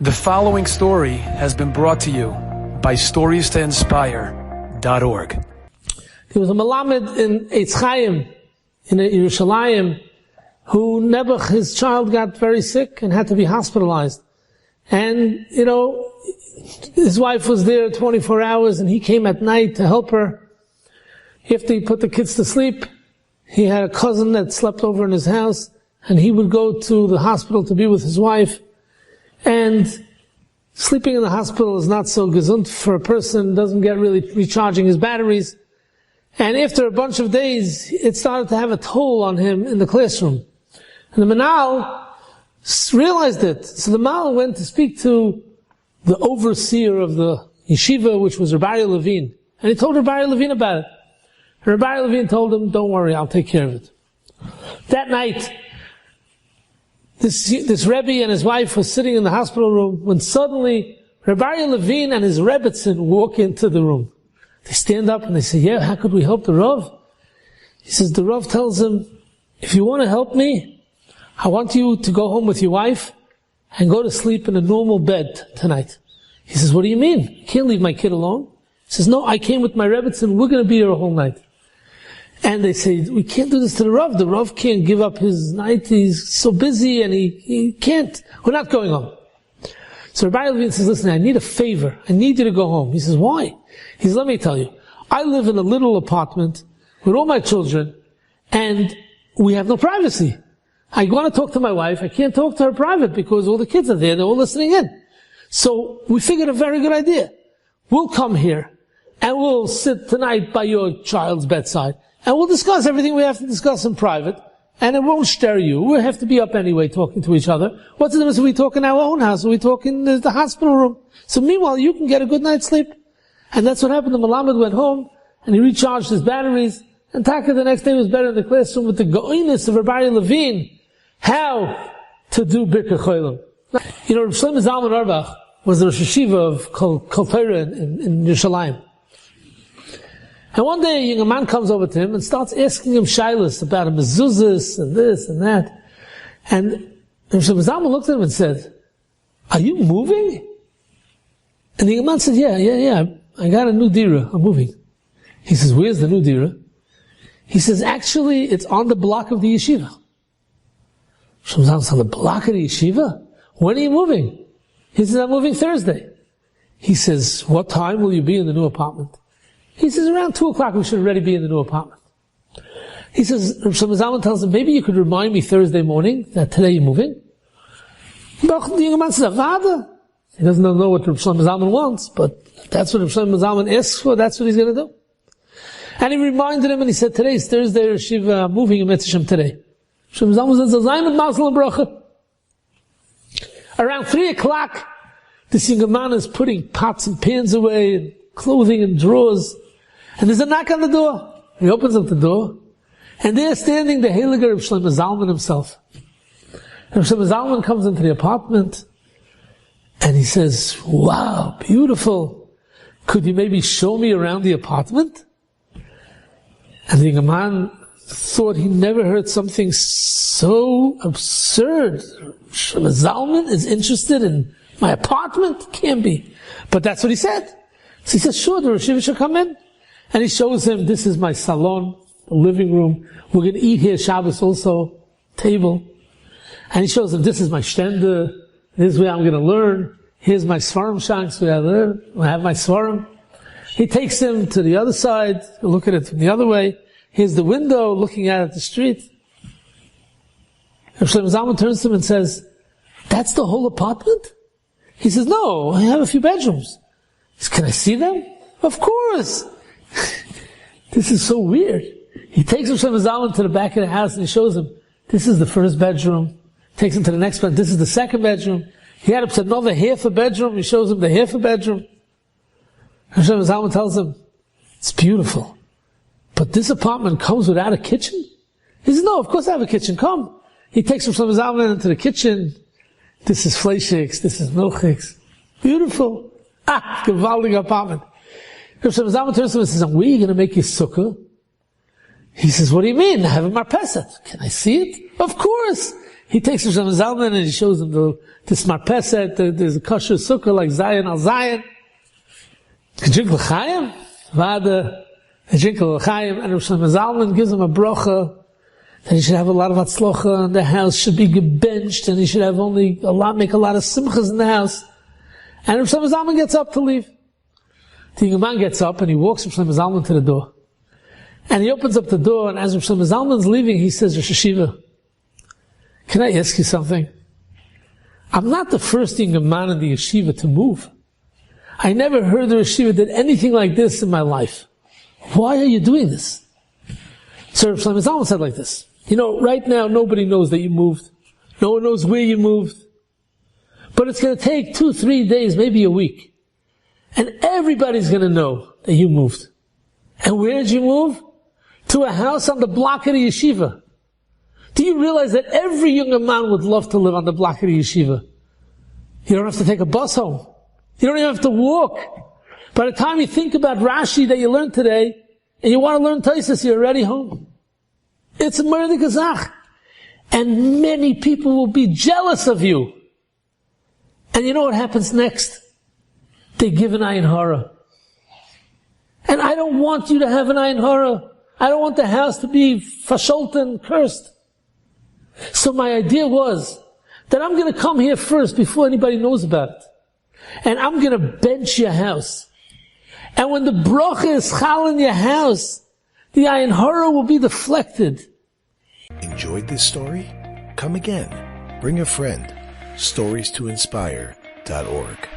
The following story has been brought to you by StoriesToInspire.org. There was a Melamed in Eitz Chaim, in Yerushalayim, who Nebuch, his child, got very sick and had to be hospitalized. And, his wife was there 24 hours and he came at night to help her. After he put the kids to sleep, he had a cousin that slept over in his house and he would go to the hospital to be with his wife. And sleeping in the hospital is not so gesund for a person, doesn't get really recharging his batteries. And after a bunch of days, it started to have a toll on him in the classroom. And the Manal realized it. So the Manal went to speak to the overseer of the yeshiva, which was Rabbi Levine. And he told Rabbi Levine about it. And Rabbi Levine told him, don't worry, I'll take care of it. That night, this Rebbe and his wife were sitting in the hospital room when suddenly Rabbi Levine and his Rebbetzin walk into the room. They stand up and they say, yeah, how could we help the Rav? He says, the Rav tells him, if you want to help me, I want you to go home with your wife and go to sleep in a normal bed tonight. He says, what do you mean? I can't leave my kid alone. He says, no, I came with my Rebbetzin, we're going to be here a whole night. And they say, we can't do this to the Rav. The Rav can't give up his night. He's so busy and he can't. We're not going home. So Rabbi Levine says, listen, I need a favor. I need you to go home. He says, why? He says, let me tell you. I live in a little apartment with all my children and we have no privacy. I want to talk to my wife. I can't talk to her private because all the kids are there. They're all listening in. So we figured a very good idea. We'll come here and we'll sit tonight by your child's bedside. And we'll discuss everything we have to discuss in private, and it won't stir you. We'll have to be up anyway talking to each other. What's the difference if we talk in our own house or we talk in the hospital room? So meanwhile, you can get a good night's sleep. And that's what happened. The Melamed went home, and he recharged his batteries, and Taka the next day was better in the classroom with the goiness of Rabbi Levine, how to do Birkei Cholim. Rav Shlomo Zalman Auerbach was the Rosh Hashiva of Kol Torah in Yerushalayim. And one day, a young man comes over to him and starts asking him shilas about a mezuzahs and this and that. And Rav Shlomo Zalman looked at him and said, are you moving? And the young man said, yeah, I got a new dira, I'm moving. He says, where's the new dira? He says, actually, it's on the block of the yeshiva. Rav Shlomo Zalman said, on the block of the yeshiva? When are you moving? He says, I'm moving Thursday. He says, what time will you be in the new apartment? He says, around 2 o'clock we should already be in the new apartment. He says, Rav Shlomo Zalman tells him, maybe you could remind me Thursday morning that today you're moving. The young man says, Avada. He doesn't know what Rav Shlomo Zalman wants, but if that's what Rav Shlomo Zalman asks for, that's what he's going to do. And he reminded him and he said, today is Thursday, Yeshiva, I'm moving in Mitzvah Today. Rav Shlomo Zalman says, Zayman Mazel and Bracha. Around 3 o'clock, this young man is putting pots and pans away, and clothing and drawers. And there's a knock on the door. He opens up the door, and there standing the Heiliger Rav Shlomo Zalman himself. Rav Shlomo Zalman comes into the apartment, and he says, wow, beautiful. Could you maybe show me around the apartment? And the young man thought he never heard something so absurd. Shlomo Zalman is interested in my apartment? Can't be. But that's what he said. So he says, sure, the Rosh Hashiva should come in. And he shows him, this is my salon, the living room. We're going to eat here Shabbos also, table. And he shows him, this is my shtender. This is where I'm going to learn. Here's my svarim shanks where I learn. I have my svarim. He takes him to the other side, look at it from the other way. Here's the window looking out at the street. Rav Shlomo Zalman turns to him and says, that's the whole apartment? He says, no, I have a few bedrooms. He says, can I see them? Of course. This is so weird. He takes Rav Shlomo Zalman to the back of the house and he shows him, this is the first bedroom. Takes him to the next bedroom. This is the second bedroom. He had up to another half a bedroom. He shows him the half a bedroom. Rav Shlomo Zalman tells him, it's beautiful. But this apartment comes without a kitchen? He says, no, of course I have a kitchen. Come. He takes Rav Shlomo Zalman into the kitchen. This is fleischiks. This is milchiks. Beautiful. Gewaldig apartment. Rav Shlomo Zalman turns to him and says, where are you going to make your sukkah? He says, what do you mean? I have a marpeset. Can I see it? Of course. He takes Rosh Zalman and he shows him this marpeset, there's a kosher sukkah like Zion al Zion. He drink l'chaim, Vada, he drink l'chaim, and Rosh Zalman gives him a bracha that he should have a lot of atzlocha, and the house should be gebenched, and he should have make a lot of simchas in the house. And Rosh Zalman gets up to leave. The young man gets up and he walks Rosh Zalman to the door. And he opens up the door, and as Rosh Zalman's leaving, he says, Rosh Hashiva, can I ask you something? I'm not the first young man in the yeshiva to move. I never heard the yeshiva did anything like this in my life. Why are you doing this? So Rosh Zalman said like this. Right now nobody knows that you moved. No one knows where you moved. But it's going to take 2-3 days, maybe a week. And everybody's going to know that you moved. And where did you move? To a house on the block of the yeshiva. Do you realize that every young man would love to live on the block of the yeshiva? You don't have to take a bus home. You don't even have to walk. By the time you think about Rashi that you learned today, and you want to learn Tosfos, you're already home. It's a murder gazach. And many people will be jealous of you. And you know what happens next? They give an ayin hara. And I don't want you to have an ayin hara. I don't want the house to be fasholten, cursed. So my idea was that I'm going to come here first before anybody knows about it. And I'm going to bench your house. And when the bracha is chal in your house, the ayin hara will be deflected. Enjoyed this story? Come again. Bring a friend. StoriesToInspire.org